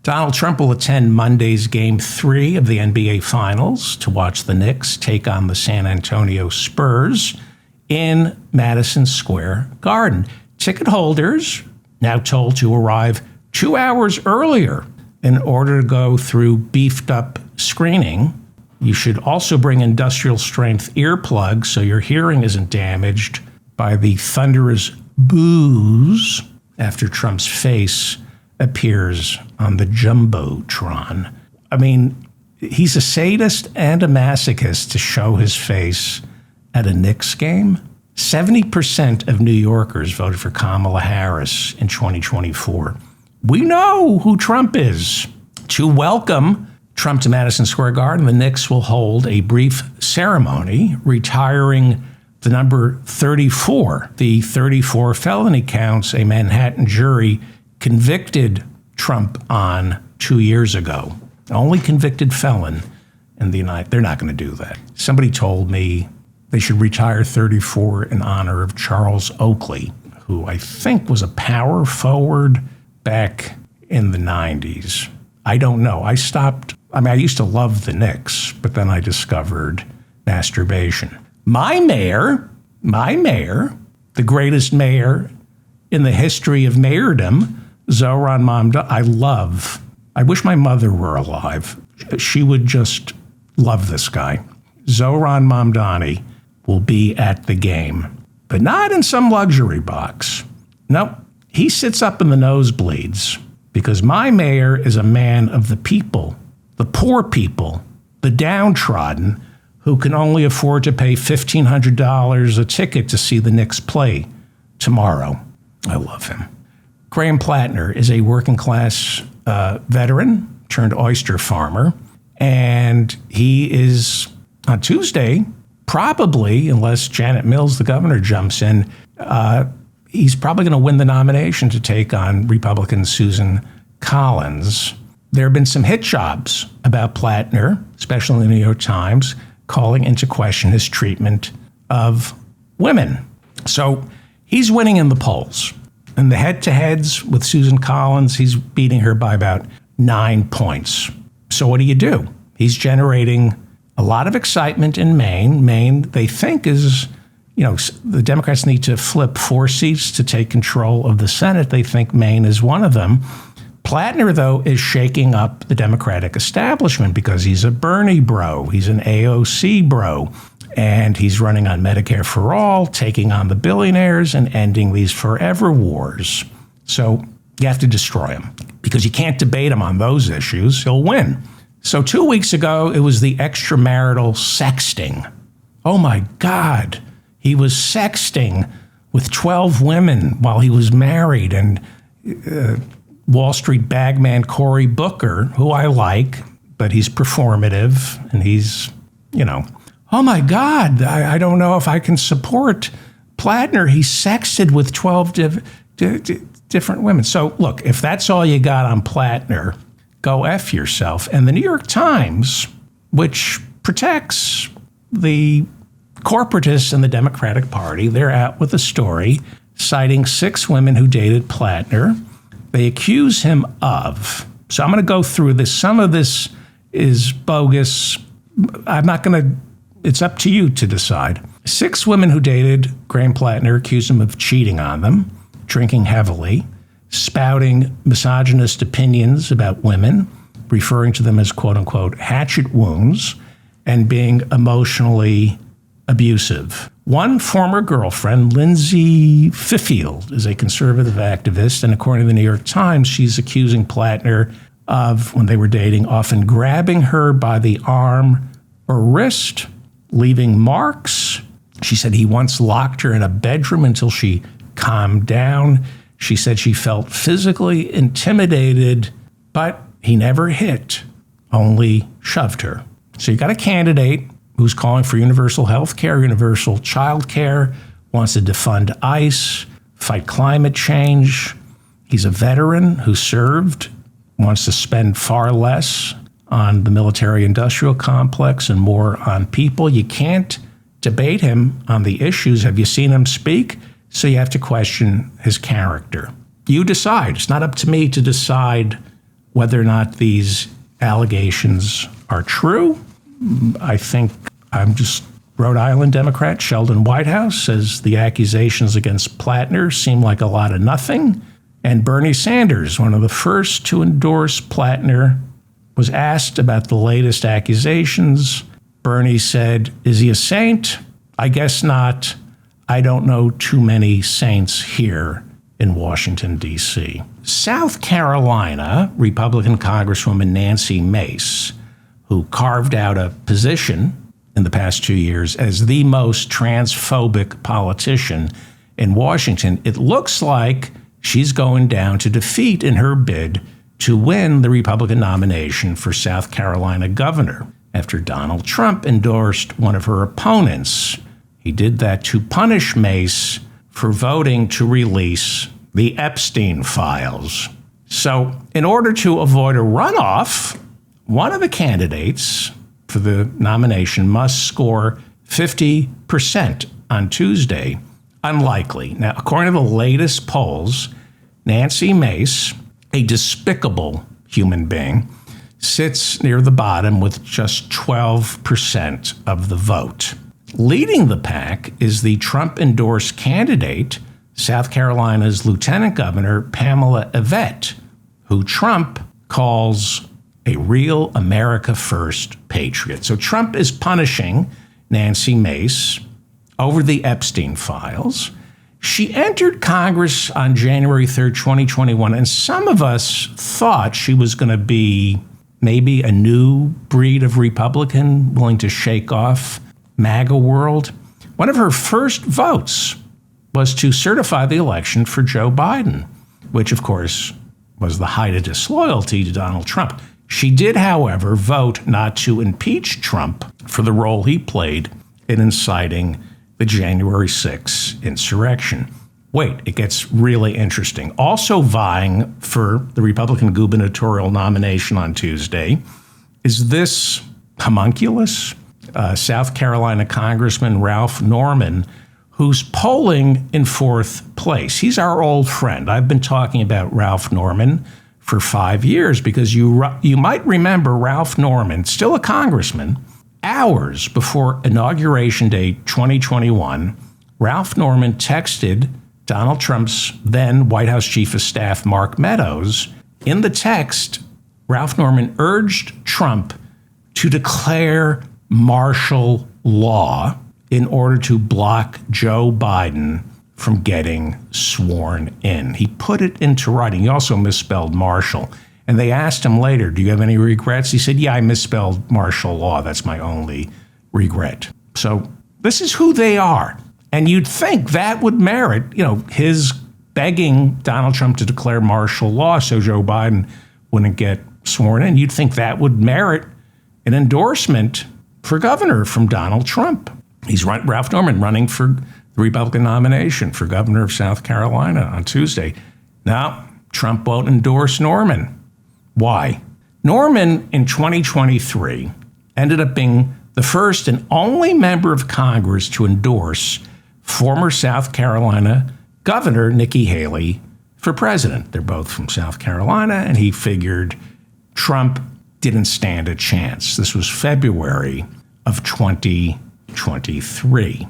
Donald Trump will attend Monday's Game 3 of the NBA Finals to watch the Knicks take on the San Antonio Spurs in Madison Square Garden. Ticket holders now told to arrive 2 hours earlier in order to go through beefed-up screening. You should also bring industrial-strength earplugs so your hearing isn't damaged by the thunderous boos after Trump's face appears on the Jumbotron. I mean, he's a sadist and a masochist to show his face at a Knicks game. 70% of New Yorkers voted for Kamala Harris in 2024. We know who Trump is. To welcome Trump to Madison Square Garden, the Knicks will hold a brief ceremony retiring the number 34, the 34 felony counts a Manhattan jury convicted Trump on 2 years ago. Only convicted felon in the United. They're not going to do that. Somebody told me they should retire 34 in honor of Charles Oakley, who I think was a power forward back in the 90s. I don't know. I used to love the Knicks, but then I discovered masturbation. My mayor, the greatest mayor in the history of mayordom, Zohran Mamdani, I wish my mother were alive. She would just love this guy. Zohran Mamdani will be at the game, but not in some luxury box. Nope, he sits up in the nosebleeds because my mayor is a man of the people, the poor people, the downtrodden, who can only afford to pay $1,500 a ticket to see the Knicks play tomorrow. I love him. Graham Platner is a working-class veteran turned oyster farmer, and he is, on Tuesday, probably, unless Janet Mills, the governor, jumps in, he's probably going to win the nomination to take on Republican Susan Collins. There have been some hit jobs about Platner, especially in the New York Times, calling into question his treatment of women. So he's winning in the polls. In the head-to-heads with Susan Collins, he's beating her by about 9 points. So what do? He's generating a lot of excitement in Maine. Maine, they think, is, the Democrats need to flip 4 seats to take control of the Senate. They think Maine is one of them. Platner, though, is shaking up the Democratic establishment because he's a Bernie bro. He's an AOC bro. And he's running on Medicare for all, taking on the billionaires and ending these forever wars. So you have to destroy him because you can't debate him on those issues. He'll win. So 2 weeks ago, it was the extramarital sexting. Oh, my God. He was sexting with 12 women while he was married. And Wall Street bagman Cory Booker, who I like, but he's performative and he's, oh my God, I don't know if I can support Platner. He sexted with 12 different women. So look, if that's all you got on Platner, go F yourself. And the New York Times, which protects the corporatists in the Democratic Party, they're out with a story citing 6 women who dated Platner. They accuse him of, so I'm going to go through this. Some of this is bogus. It's up to you to decide. 6 women who dated Graham Platner accused him of cheating on them, drinking heavily, spouting misogynist opinions about women, referring to them as quote-unquote hatchet wounds, and being emotionally abusive. One former girlfriend, Lindsay Fifield, is a conservative activist, and according to the New York Times, she's accusing Platner of, when they were dating, often grabbing her by the arm or wrist, leaving marks. She said he once locked her in a bedroom until she calmed down. She said she felt physically intimidated, but he never hit, only shoved her. So you got a candidate who's calling for universal health care, universal child care, wants to defund ICE, fight climate change. He's a veteran who served, wants to spend far less on the military-industrial complex and more on people. You can't debate him on the issues. Have you seen him speak? So you have to question his character. You decide. It's not up to me to decide whether or not these allegations are true. I think Rhode Island Democrat Sheldon Whitehouse says the accusations against Platner seem like a lot of nothing. And Bernie Sanders, one of the first to endorse Platner, was asked about the latest accusations. Bernie said, "Is he a saint? I guess not. I don't know too many saints here in Washington, D.C." South Carolina Republican Congresswoman Nancy Mace, who carved out a position in the past 2 years as the most transphobic politician in Washington, it looks like she's going down to defeat in her bid to win the Republican nomination for South Carolina governor after Donald Trump endorsed one of her opponents. He did that to punish Mace for voting to release the Epstein files. So in order to avoid a runoff, one of the candidates for the nomination must score 50% on Tuesday. Unlikely. Now, according to the latest polls, Nancy Mace, a despicable human being, sits near the bottom with just 12% of the vote. Leading the pack is the Trump-endorsed candidate, South Carolina's Lieutenant Governor Pamela Yvette, who Trump calls a real America First patriot. So Trump is punishing Nancy Mace over the Epstein files. She entered Congress on January 3rd, 2021, and some of us thought she was going to be maybe a new breed of Republican willing to shake off MAGA world. One of her first votes was to certify the election for Joe Biden, which, of course, was the height of disloyalty to Donald Trump. She did, however, vote not to impeach Trump for the role he played in inciting the January 6th insurrection. Wait, it gets really interesting. Also vying for the Republican gubernatorial nomination on Tuesday is this homunculus, South Carolina Congressman Ralph Norman, who's polling in fourth place. He's our old friend. I've been talking about Ralph Norman for 5 years because you might remember Ralph Norman, still a congressman, hours before Inauguration Day 2021, Ralph Norman texted Donald Trump's then White House Chief of Staff, Mark Meadows. In the text, Ralph Norman urged Trump to declare martial law in order to block Joe Biden from getting sworn in. He put it into writing. He also misspelled martial. And they asked him later, "Do you have any regrets?" He said, "Yeah, I misspelled martial law. That's my only regret." So this is who they are. And you'd think that would merit, his begging Donald Trump to declare martial law so Joe Biden wouldn't get sworn in. You'd think that would merit an endorsement for governor from Donald Trump. He's Ralph Norman running for the Republican nomination for governor of South Carolina on Tuesday. Now, Trump won't endorse Norman. Why? Norman in 2023 ended up being the first and only member of Congress to endorse former South Carolina Governor Nikki Haley for president. They're both from South Carolina, and he figured Trump didn't stand a chance. This was February of 2023.